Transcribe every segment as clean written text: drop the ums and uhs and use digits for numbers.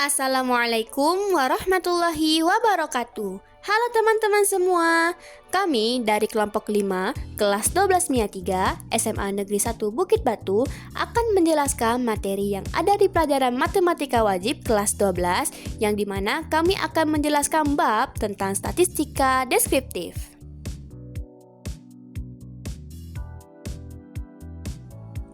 Assalamualaikum warahmatullahi wabarakatuh. Halo teman-teman semua. Kami dari kelompok 5, kelas 12 MIA 3, SMA Negeri 1 Bukit Batu akan menjelaskan materi yang ada di pelajaran Matematika Wajib kelas 12, yang dimana kami akan menjelaskan bab tentang statistika deskriptif.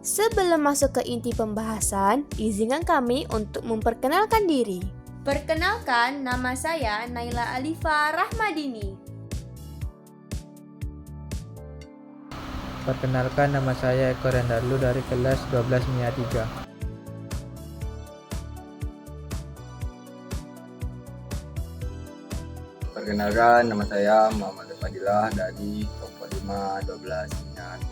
Sebelum masuk ke inti pembahasan, izinkan kami untuk memperkenalkan diri. Perkenalkan, nama saya Naila Alifa Rahmadini. Perkenalkan, nama saya Eko Rendarlu dari kelas 12 MIA 3. Perkenalkan, nama saya Muhammad Fadilah dari kelompok 5 12 MIA 3.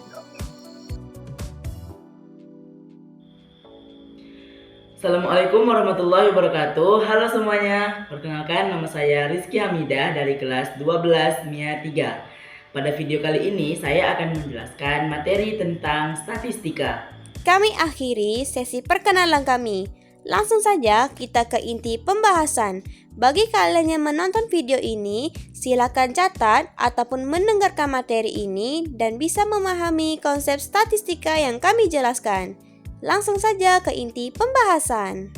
Assalamualaikum warahmatullahi wabarakatuh. Halo semuanya. Perkenalkan, nama saya Rizky Hamidah dari kelas 12 MIA 3. Pada video kali ini saya akan menjelaskan materi tentang statistika. Kami akhiri sesi perkenalan kami. Langsung saja kita ke inti pembahasan. Bagi kalian yang menonton video ini, silakan catat ataupun mendengarkan materi ini dan bisa memahami konsep statistika yang kami jelaskan. Langsung saja ke inti pembahasan.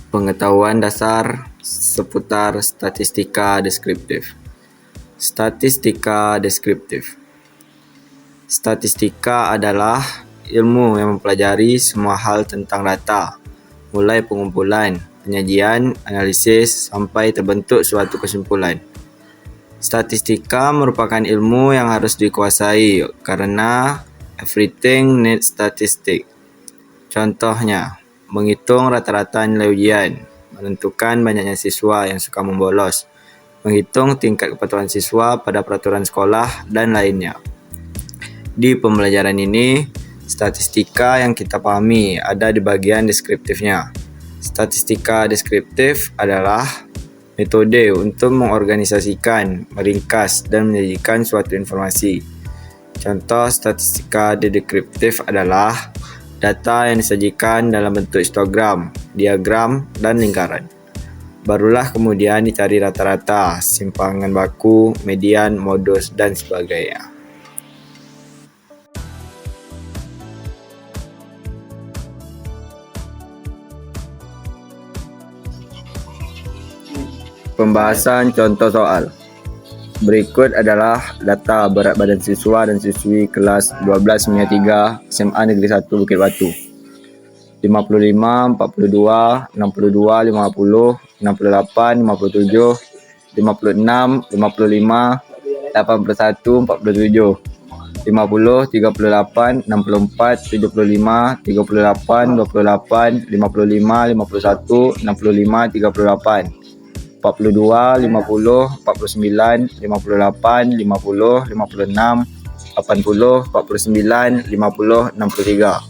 Pengetahuan dasar seputar statistika deskriptif. Statistika deskriptif. Statistika adalah ilmu yang mempelajari semua hal tentang data, mulai pengumpulan, penyajian, analisis, sampai terbentuk suatu kesimpulan. Statistika merupakan ilmu yang harus dikuasai karena everything needs statistic. Contohnya, menghitung rata-rata nilai ujian, menentukan banyaknya siswa yang suka membolos, menghitung tingkat kepatuhan siswa pada peraturan sekolah, dan lainnya. Di pembelajaran ini, statistika yang kita pahami ada di bagian deskriptifnya. Statistika deskriptif adalah metode untuk mengorganisasikan, meringkas, dan menyajikan suatu informasi. Contoh statistika deskriptif adalah data yang disajikan dalam bentuk histogram, diagram, dan lingkaran. Barulah kemudian dicari rata-rata, simpangan baku, median, modus, dan sebagainya. Pembahasan contoh soal. Berikut adalah data berat badan siswa dan siswi kelas 12 MIA 3 SMA Negeri 1 Bukit Batu. 55, 42, 62, 50, 68, 57, 56, 55, 81, 47, 50, 38, 64, 75, 38, 28, 58, 55, 51, 65, 38. 42, 50, 49, 58, 50, 56, 80, 49, 50, 63.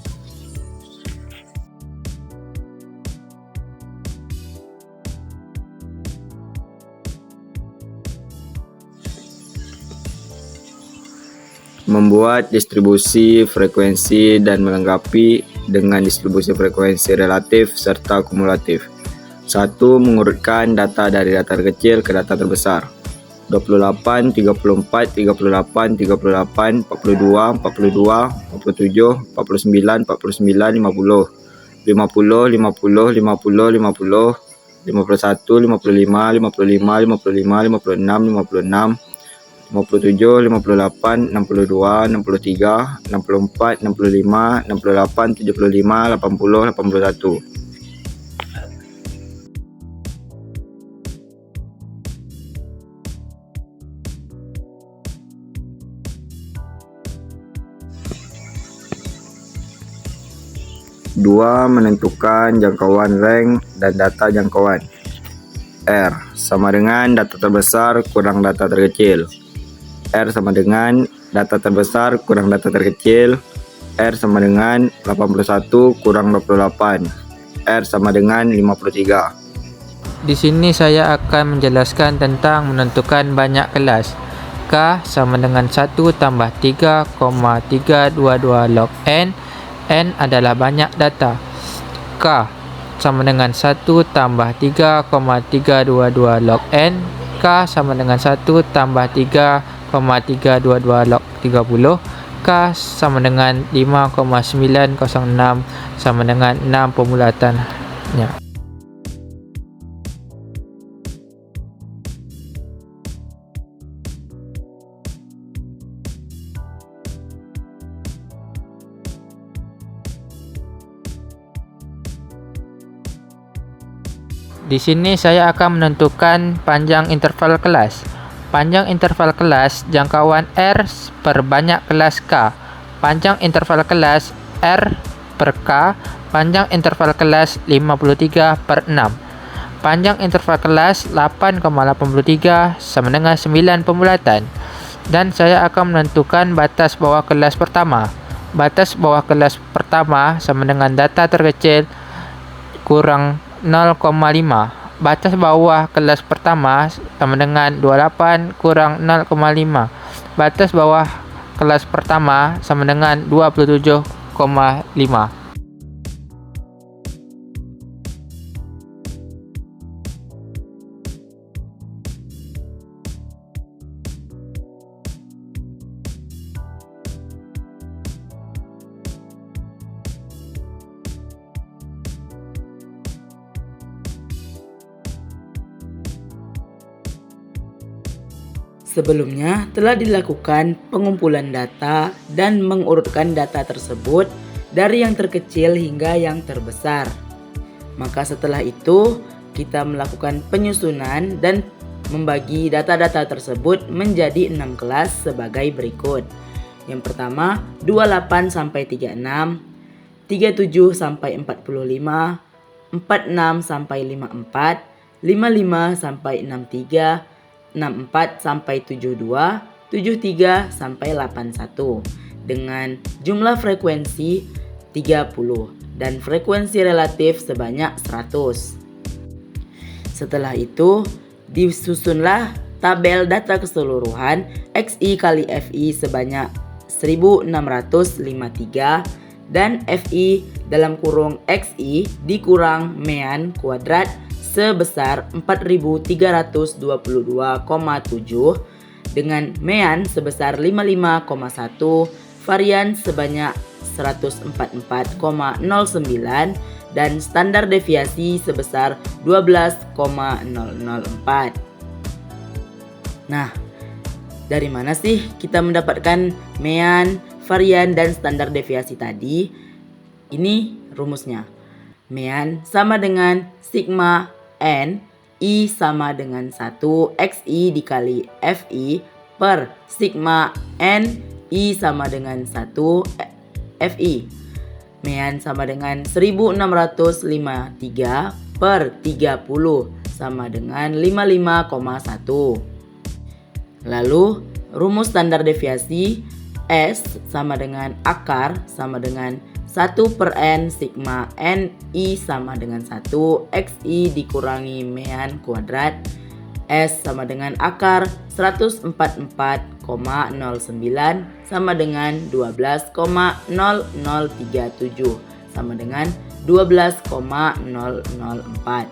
Membuat distribusi frekuensi dan melengkapi dengan distribusi frekuensi relatif serta kumulatif. 1. Mengurutkan data dari data terkecil ke data terbesar. 28, 34, 38, 38, 42, 42, 47, 49, 49, 50, 50, 50, 50, 50, 50, 51, 55, 55, 56, 56, 57, 58, 62, 63, 64, 65, 68, 75, 80, 81. Dua, menentukan jangkauan rank dan data jangkauan. R sama dengan data terbesar kurang data terkecil. R sama dengan data terbesar kurang data terkecil. R sama dengan 81 kurang 28. R sama dengan 53. Di sini saya akan menjelaskan tentang menentukan banyak kelas. K sama dengan 1 tambah 3,322 log N. N adalah banyak data. K sama dengan 1 tambah 3,322 log N. K sama dengan 1 tambah 3,322 log 30. K sama dengan 5,906 sama dengan 6 pembulatannya. Di sini saya akan menentukan panjang interval kelas. Panjang interval kelas jangkauan R per banyak kelas K. Panjang interval kelas R per K. Panjang interval kelas 53 per 6. Panjang interval kelas 8,83 sama dengan 9 pembulatan. Dan saya akan menentukan batas bawah kelas pertama. Batas bawah kelas pertama sama dengan data terkecil kurang 0,5. Batas bawah kelas pertama sama dengan 28 kurang 0,5. Batas bawah kelas pertama sama dengan 27,5. Sebelumnya telah dilakukan pengumpulan data dan mengurutkan data tersebut dari yang terkecil hingga yang terbesar. Maka setelah itu kita melakukan penyusunan dan membagi data-data tersebut menjadi 6 kelas sebagai berikut. Yang pertama 28 sampai 36, 37 sampai 45, 46 sampai 54, 55 sampai 63, 64 sampai 72, 73 sampai 81 dengan jumlah frekuensi 30 dan frekuensi relatif sebanyak 100. Setelah itu disusunlah tabel data keseluruhan XI kali FI sebanyak 1653 dan FI dalam kurung XI dikurang mean kuadrat sebesar 4322,7 dengan mean sebesar 55,1, varian sebanyak 144,09 dan standar deviasi sebesar 12,004. Nah, dari mana sih kita mendapatkan mean, varian, dan standar deviasi tadi? Ini rumusnya. Mean sama dengan sigma N, I sama dengan 1 XI dikali FI per sigma N, I sama dengan 1 FI. Mean sama dengan 1653 per 30 sama dengan 55,1. Lalu rumus standar deviasi S sama dengan akar sama dengan 1 per N sigma NI sama dengan 1 XI dikurangi mean kuadrat S sama dengan akar 144,09 sama dengan 12,0037 sama dengan 12,004.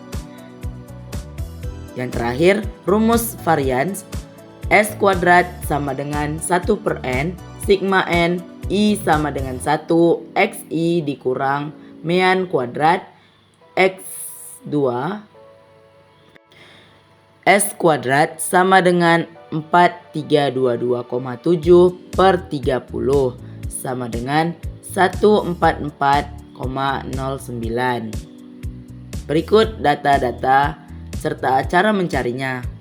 Yang terakhir rumus varians S kuadrat sama dengan 1 per N sigma N I sama dengan 1 XI dikurang mean kuadrat X2 S kuadrat sama dengan 4322,7 per 30 sama dengan 144,09. Berikut data-data serta cara mencarinya.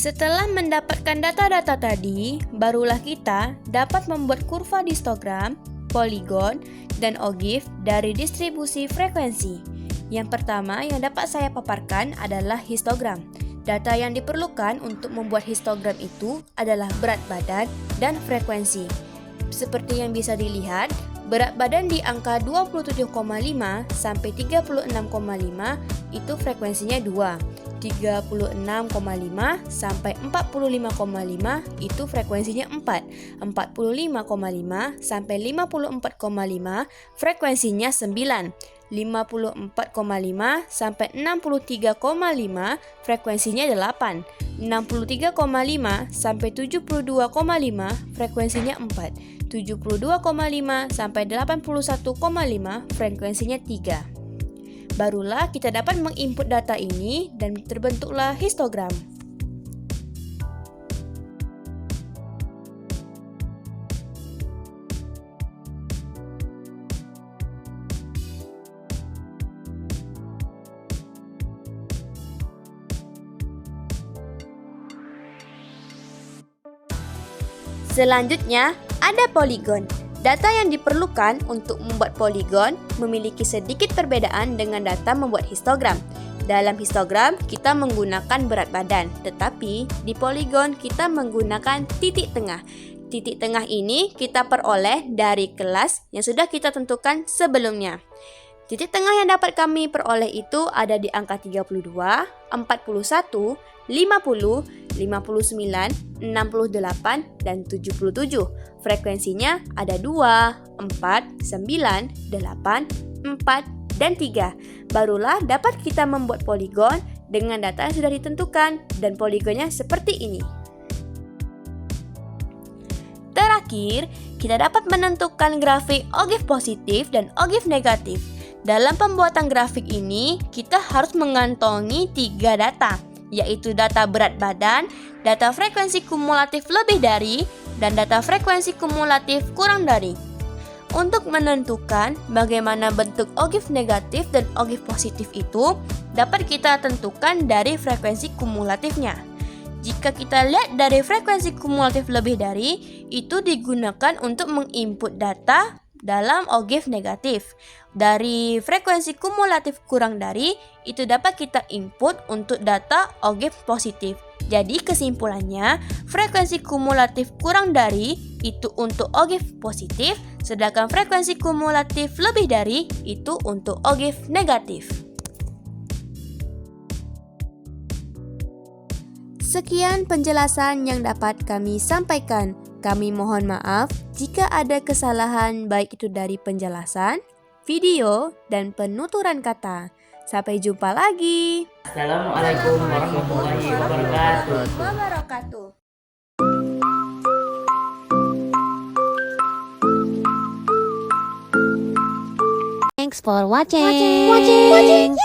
Setelah mendapatkan data-data tadi, barulah kita dapat membuat kurva histogram, poligon, dan ogive dari distribusi frekuensi. Yang pertama yang dapat saya paparkan adalah histogram. Data yang diperlukan untuk membuat histogram itu adalah berat badan dan frekuensi. Seperti yang bisa dilihat, berat badan di angka 27,5 sampai 36,5 itu frekuensinya 2. 36,5 sampai 45,5 itu frekuensinya 4. 45,5 sampai 54,5 frekuensinya 9. 54,5 sampai 63,5 frekuensinya 8. 63,5 sampai 72,5 frekuensinya 4. 72,5 sampai 81,5 frekuensinya 3. Barulah kita dapat menginput data ini dan terbentuklah histogram. Selanjutnya, ada poligon. Data yang diperlukan untuk membuat poligon memiliki sedikit perbedaan dengan data membuat histogram. Dalam histogram, kita menggunakan berat badan, tetapi di poligon kita menggunakan titik tengah. Titik tengah ini kita peroleh dari kelas yang sudah kita tentukan sebelumnya. Titik tengah yang dapat kami peroleh itu ada di angka 32, 41, 50, 59, 68, dan 77. Frekuensinya ada 2, 4, 9, 8, 4, dan 3. Barulah dapat kita membuat poligon dengan data yang sudah ditentukan dan poligonnya seperti ini. Terakhir, kita dapat menentukan grafik ogive positif dan ogive negatif. Dalam pembuatan grafik ini, kita harus mengantongi 3 data, yaitu data berat badan, data frekuensi kumulatif lebih dari, dan data frekuensi kumulatif kurang dari. Untuk menentukan bagaimana bentuk ogive negatif dan ogive positif itu, dapat kita tentukan dari frekuensi kumulatifnya. Jika kita lihat dari frekuensi kumulatif lebih dari, itu digunakan untuk menginput data dalam ogive negatif. Dari frekuensi kumulatif kurang dari, itu dapat kita input untuk data ogive positif. Jadi kesimpulannya, frekuensi kumulatif kurang dari itu untuk ogive positif, sedangkan frekuensi kumulatif lebih dari itu untuk ogive negatif. Sekian penjelasan yang dapat kami sampaikan. Kami mohon maaf jika ada kesalahan baik itu dari penjelasan, video, dan penuturan kata. Sampai jumpa lagi. Assalamualaikum warahmatullahi wabarakatuh. Thanks for watching.